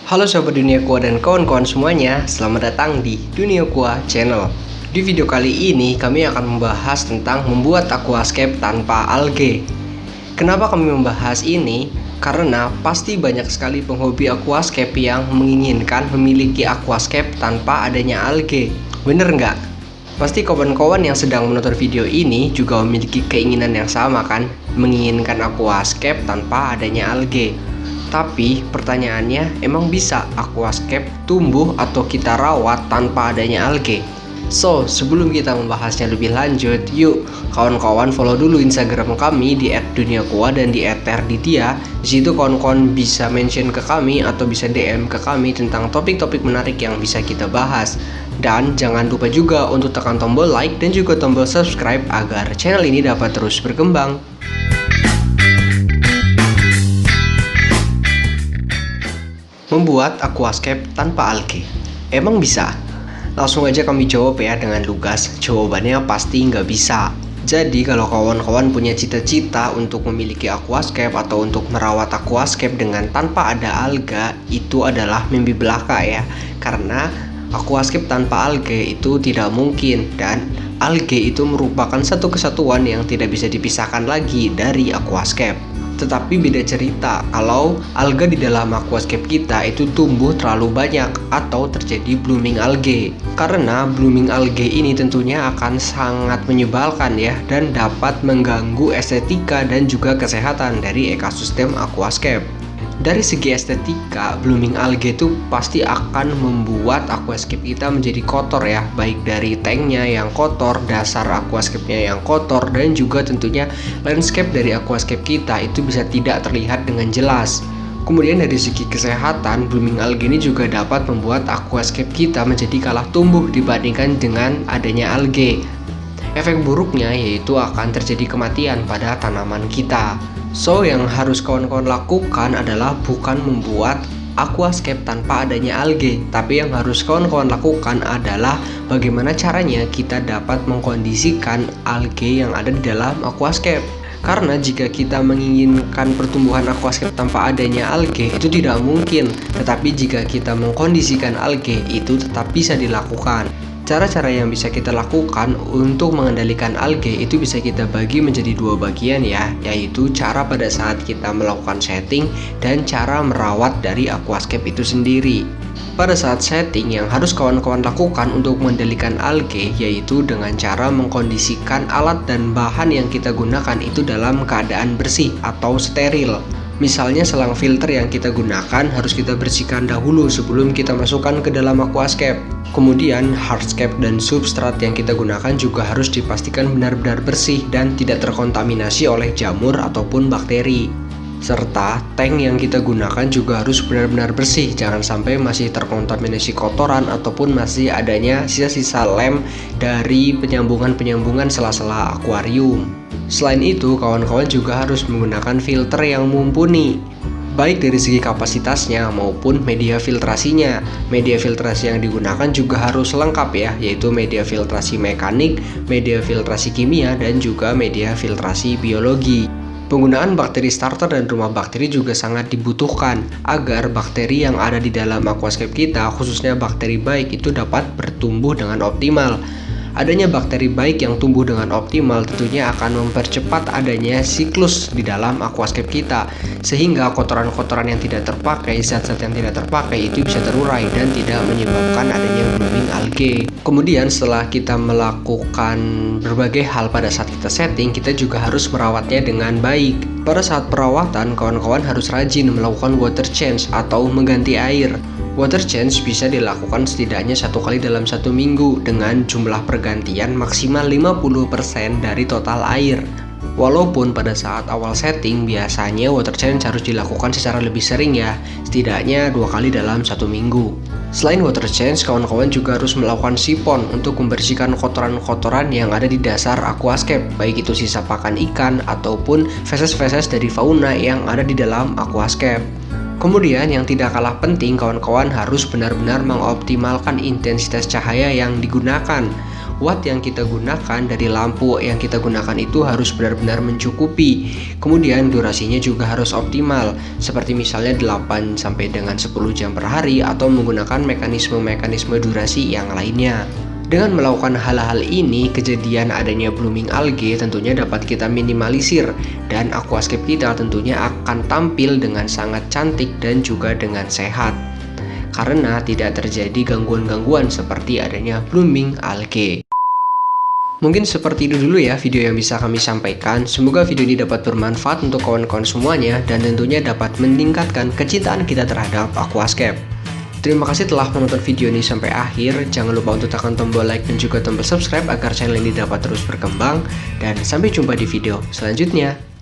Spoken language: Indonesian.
Halo Sobat Dunia Aqua dan kawan-kawan semuanya, selamat datang di Dunia Aqua Channel. Di video kali ini kami akan membahas tentang membuat aquascape tanpa algae. Kenapa kami membahas ini? Karena pasti banyak sekali penghobi aquascape yang menginginkan memiliki aquascape tanpa adanya algae. Bener nggak? Pasti kawan-kawan yang sedang menonton video ini juga memiliki keinginan yang sama kan? Menginginkan aquascape tanpa adanya algae. Tapi pertanyaannya, emang bisa aquascape tumbuh atau kita rawat tanpa adanya algae? So, sebelum kita membahasnya lebih lanjut, yuk kawan-kawan follow dulu Instagram kami di @duniaqua dan di @terditya. Di situ kawan-kawan bisa mention ke kami atau bisa DM ke kami tentang topik-topik menarik yang bisa kita bahas. Dan jangan lupa juga untuk tekan tombol like dan juga tombol subscribe agar channel ini dapat terus berkembang. Membuat aquascape tanpa algae, emang bisa? Langsung aja kami jawab ya dengan lugas. Jawabannya pasti nggak bisa. Jadi kalau kawan-kawan punya cita-cita untuk memiliki aquascape atau untuk merawat aquascape dengan tanpa ada alga, itu adalah mimpi belaka ya. Karena aquascape tanpa algae itu tidak mungkin, dan algae itu merupakan satu kesatuan yang tidak bisa dipisahkan lagi dari aquascape. Tetapi beda cerita kalau alga di dalam aquascape kita itu tumbuh terlalu banyak atau terjadi blooming algae. Karena blooming algae ini tentunya akan sangat menyebalkan ya, dan dapat mengganggu estetika dan juga kesehatan dari ekosistem aquascape. Dari segi estetika, blooming algae itu pasti akan membuat aquascape kita menjadi kotor ya, baik dari tanknya yang kotor, dasar aquascape-nya yang kotor, dan juga tentunya landscape dari aquascape kita itu bisa tidak terlihat dengan jelas. Kemudian dari segi kesehatan, blooming algae ini juga dapat membuat aquascape kita menjadi kalah tumbuh dibandingkan dengan adanya algae. Efek buruknya yaitu akan terjadi kematian pada tanaman kita. So, yang harus kawan-kawan lakukan adalah bukan membuat aquascape tanpa adanya algae, tapi yang harus kawan-kawan lakukan adalah bagaimana caranya kita dapat mengkondisikan algae yang ada di dalam aquascape. Karena jika kita menginginkan pertumbuhan aquascape tanpa adanya algae, itu tidak mungkin. Tetapi jika kita mengkondisikan algae, itu tetap bisa dilakukan. Cara-cara yang bisa kita lakukan untuk mengendalikan algae itu bisa kita bagi menjadi dua bagian ya, yaitu cara pada saat kita melakukan setting dan cara merawat dari aquascape itu sendiri. Pada saat setting, yang harus kawan-kawan lakukan untuk mengendalikan algae yaitu dengan cara mengkondisikan alat dan bahan yang kita gunakan itu dalam keadaan bersih atau steril. Misalnya selang filter yang kita gunakan harus kita bersihkan dahulu sebelum kita masukkan ke dalam aquascape. Kemudian hardscape dan substrat yang kita gunakan juga harus dipastikan benar-benar bersih dan tidak terkontaminasi oleh jamur ataupun bakteri. Serta tank yang kita gunakan juga harus benar-benar bersih, jangan sampai masih terkontaminasi kotoran ataupun masih adanya sisa-sisa lem dari penyambungan-penyambungan sela-sela akuarium. Selain itu, kawan-kawan juga harus menggunakan filter yang mumpuni, baik dari segi kapasitasnya maupun media filtrasinya. Media filtrasi yang digunakan juga harus lengkap ya, yaitu media filtrasi mekanik, media filtrasi kimia, dan juga media filtrasi biologi. Penggunaan bakteri starter dan rumah bakteri juga sangat dibutuhkan agar bakteri yang ada di dalam aquascape kita, khususnya bakteri baik, itu dapat bertumbuh dengan optimal. Adanya bakteri baik yang tumbuh dengan optimal tentunya akan mempercepat adanya siklus di dalam aquascape kita, sehingga kotoran-kotoran yang tidak terpakai, zat-zat yang tidak terpakai itu bisa terurai dan tidak menyebabkan adanya blooming algae. Kemudian setelah kita melakukan berbagai hal pada saat kita setting, kita juga harus merawatnya dengan baik. Pada saat perawatan, kawan-kawan harus rajin melakukan water change atau mengganti air. Water change bisa dilakukan setidaknya 1 kali dalam 1 minggu dengan jumlah pergantian maksimal 50% dari total air. Walaupun pada saat awal setting biasanya water change harus dilakukan secara lebih sering ya, setidaknya 2 kali dalam 1 minggu. Selain water change, kawan-kawan juga harus melakukan sipon untuk membersihkan kotoran-kotoran yang ada di dasar aquascape, baik itu sisa pakan ikan ataupun feses-feses dari fauna yang ada di dalam aquascape. Kemudian yang tidak kalah penting, kawan-kawan harus benar-benar mengoptimalkan intensitas cahaya yang digunakan. watt yang kita gunakan dari lampu yang kita gunakan itu harus benar-benar mencukupi. Kemudian durasinya juga harus optimal, seperti misalnya 8 sampai dengan 10 jam per hari atau menggunakan mekanisme-mekanisme durasi yang lainnya. Dengan melakukan hal-hal ini, kejadian adanya blooming algae tentunya dapat kita minimalisir dan aquascape kita tentunya akan tampil dengan sangat cantik dan juga dengan sehat. Karena tidak terjadi gangguan-gangguan seperti adanya blooming algae. Mungkin seperti itu dulu ya video yang bisa kami sampaikan. Semoga video ini dapat bermanfaat untuk kawan-kawan semuanya dan tentunya dapat meningkatkan kecintaan kita terhadap aquascape. Terima kasih telah menonton video ini sampai akhir. Jangan lupa untuk tekan tombol like dan juga tombol subscribe agar channel ini dapat terus berkembang. Dan sampai jumpa di video selanjutnya.